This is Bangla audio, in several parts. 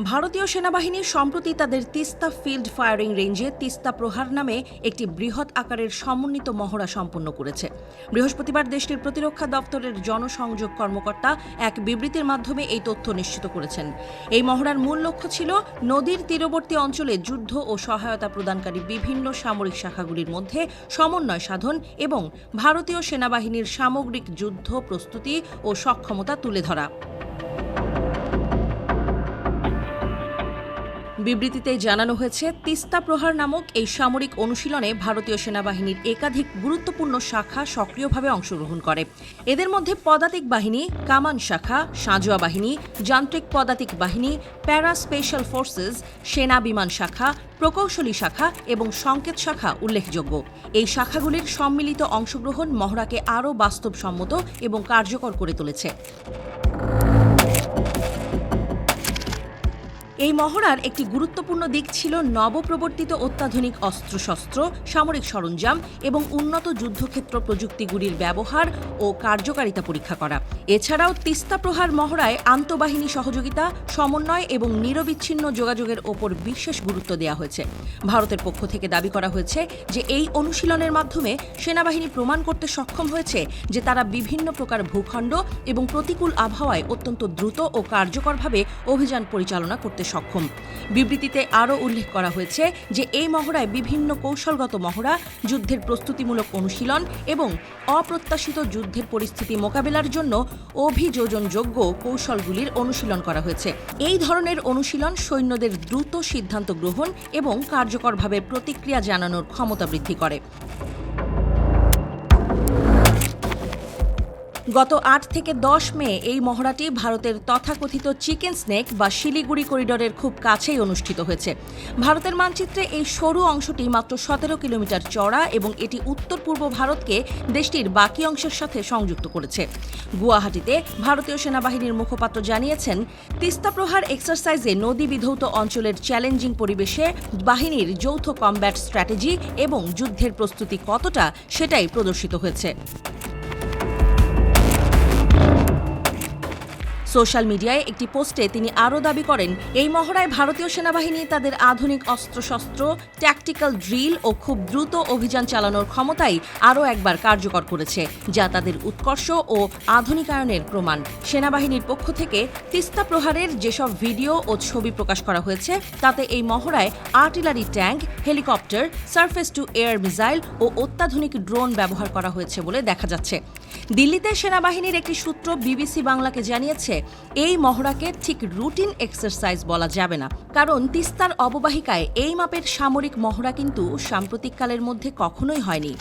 ভারতীয় সেনাবাহিনী সম্প্রতি তাদের তিস্তা ফিল্ড ফায়ারিং রেঞ্জে তিস্তা প্রহার নামে একটি বৃহৎ আকারের সমন্বিত মহড়া সম্পন্ন করেছে। বৃহস্পতিবার দেশটির প্রতিরক্ষা দপ্তরের জনসংযোগ কর্মকর্তা এক বিবৃতির মাধ্যমে এই তথ্য নিশ্চিত করেছেন। এই মহড়ার মূল লক্ষ্য ছিল নদীর তীরবর্তী অঞ্চলে যুদ্ধ ও সহায়তা প্রদানকারী বিভিন্ন সামরিক শাখাগুলির মধ্যে সমন্বয় সাধন এবং ভারতীয় সেনাবাহিনীর সামগ্রিক যুদ্ধ প্রস্তুতি ও সক্ষমতা তুলে ধরা। বিবৃতিতে জানানো হয়েছে, তিস্তা প্রহার নামক এই সামরিক অনুশীলনে ভারতীয় সেনাবাহিনীর একাধিক গুরুত্বপূর্ণ শাখা সক্রিয়ভাবে অংশগ্রহণ করে। এদের মধ্যে পদাতিক বাহিনী, কামান শাখা, সাঁজোয়া বাহিনী, যান্ত্রিক পদাতিক বাহিনী, প্যারা স্পেশাল ফোর্সেস, সেনা বিমান শাখা, প্রকৌশলী শাখা এবং সংকেত শাখা উল্লেখযোগ্য। এই শাখাগুলির সম্মিলিত অংশগ্রহণ মহড়াকে আরও বাস্তবসম্মত এবং কার্যকর করে তুলেছে। এই মহড়ার একটি গুরুত্বপূর্ণ দিক ছিল নবপ্রবর্তিত অত্যাধুনিক অস্ত্রশস্ত্র, সামরিক সরঞ্জাম এবং উন্নত যুদ্ধক্ষেত্র প্রযুক্তিগুলির ব্যবহার ও কার্যকারিতা পরীক্ষা করা। এছাড়াও তিস্তা প্রহার মহড়ায় আন্তঃবাহিনী সহযোগিতা, সমন্বয় এবং নিরবিচ্ছিন্ন যোগাযোগের ওপর বিশেষ গুরুত্ব দেওয়া হয়েছে। ভারতের পক্ষ থেকে দাবি করা হয়েছে যে এই অনুশীলনের মাধ্যমে সেনাবাহিনী প্রমাণ করতে সক্ষম হয়েছে যে তারা বিভিন্ন প্রকার ভূখণ্ড এবং প্রতিকূল আবহাওয়ায় অত্যন্ত দ্রুত ও কার্যকরভাবে অভিযান পরিচালনা করতে সক্ষম। বিবৃতিতে আরও উল্লেখ করা হয়েছে যে এই মহড়ায় বিভিন্ন কৌশলগত মহড়া, যুদ্ধের প্রস্তুতিমূলক অনুশীলন এবং অপ্রত্যাশিত যুদ্ধের পরিস্থিতি মোকাবেলার জন্য অভিযোজনযোগ্য কৌশলগুলির অনুশীলন করা হয়েছে। এই ধরনের অনুশীলন সৈন্যদের দ্রুত সিদ্ধান্ত গ্রহণ এবং কার্যকরভাবে প্রতিক্রিয়া জানানোর ক্ষমতা বৃদ্ধি করে। গত ৮ থেকে ১০ মে এই মহড়াটি ভারতের তথাকথিত চিকেন স্নেক বা শিলিগুড়ি করিডোরের খুব কাছেই অনুষ্ঠিত হয়েছে। ভারতের মানচিত্রে এই সরু অংশটি মাত্র ১৭ কিলোমিটার চওড়া এবং এটি উত্তর পূর্ব ভারতকে দেশটির বাকি অংশের সাথে সংযুক্ত করেছে। গুয়াহাটিতে ভারতীয় সেনাবাহিনীর মুখপাত্র জানিয়েছেন, তিস্তা প্রহার এক্সারসাইজে নদী বিধৌত অঞ্চলের চ্যালেঞ্জিং পরিবেশে বাহিনীর যৌথ কমব্যাট স্ট্র্যাটেজি এবং যুদ্ধের প্রস্তুতি কতটা সেটাই প্রদর্শিত হয়েছে। সোশ্যাল মিডিয়ায় একটি পোস্টে তিনি আরও দাবি করেন, এই মহড়ায় ভারতীয় সেনাবাহিনী তাদের আধুনিক অস্ত্রশস্ত্র, ট্যাকটিক্যাল ড্রিল ও খুব দ্রুত অভিযান চালানোর ক্ষমতাই আরও একবার কার্যকর করেছে, যা তাদের উৎকর্ষ ও আধুনিকায়নের প্রমাণ। সেনাবাহিনীর পক্ষ থেকে তিস্তা প্রহারের যেসব ভিডিও ও ছবি প্রকাশ করা হয়েছে তাতে এই মহড়ায় artillery tank, helicopter, surface to air missile ও অত্যাধুনিক ড্রোন ব্যবহার করা হয়েছে বলে দেখা যাচ্ছে। দিল্লিতে সেনাবাহিনীর একটি সূত্র বিবিসি বাংলাকে জানিয়েছে, এই মহড়াকে ঠিক রুটিন এক্সারসাইজ বলা যাবে না, কারণ তিস্তার অববাহিকায় এই মাপের সামরিক মহড়া কিন্তু সাম্প্রতিককালের মধ্যে কখনোই হয়নি।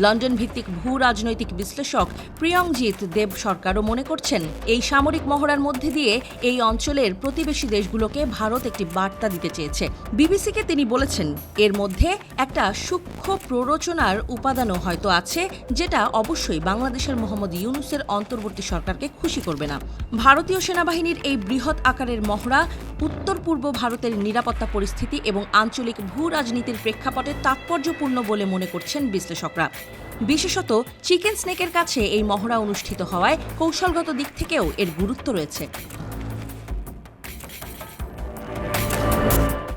লন্ডন ভিত্তিক ভূ রাজনৈতিক বিশ্লেষক প্রিয়ংজিৎ দেব সরকারও মনে করছেন, এই সামরিক মহড়ার মধ্যে দিয়ে এই অঞ্চলের প্রতিবেশী দেশগুলোকে ভারত একটি বার্তা দিতে চেয়েছে। বিবিসিকে তিনি বলেছেন, এর মধ্যে একটা সূক্ষ্ম প্ররোচনার উপাদানও হয়তো আছে, যেটা অবশ্যই বাংলাদেশের মোহাম্মদ ইউনূসের অন্তর্বর্তী সরকারকে খুশি করবে না। ভারতীয় সেনাবাহিনীর এই বৃহৎ আকারের মহড়া উত্তর পূর্ব ভারতের নিরাপত্তা পরিস্থিতি এবং আঞ্চলিক ভূ রাজনীতির প্রেক্ষাপটে তাৎপর্যপূর্ণ বলে মনে করছেন বিশ্লেষকরা। বিশেষত চিকেন স্নেকের কাছে এই মহড়া অনুষ্ঠিত হওয়ায় কৌশলগত দিক থেকেও এর গুরুত্ব রয়েছে।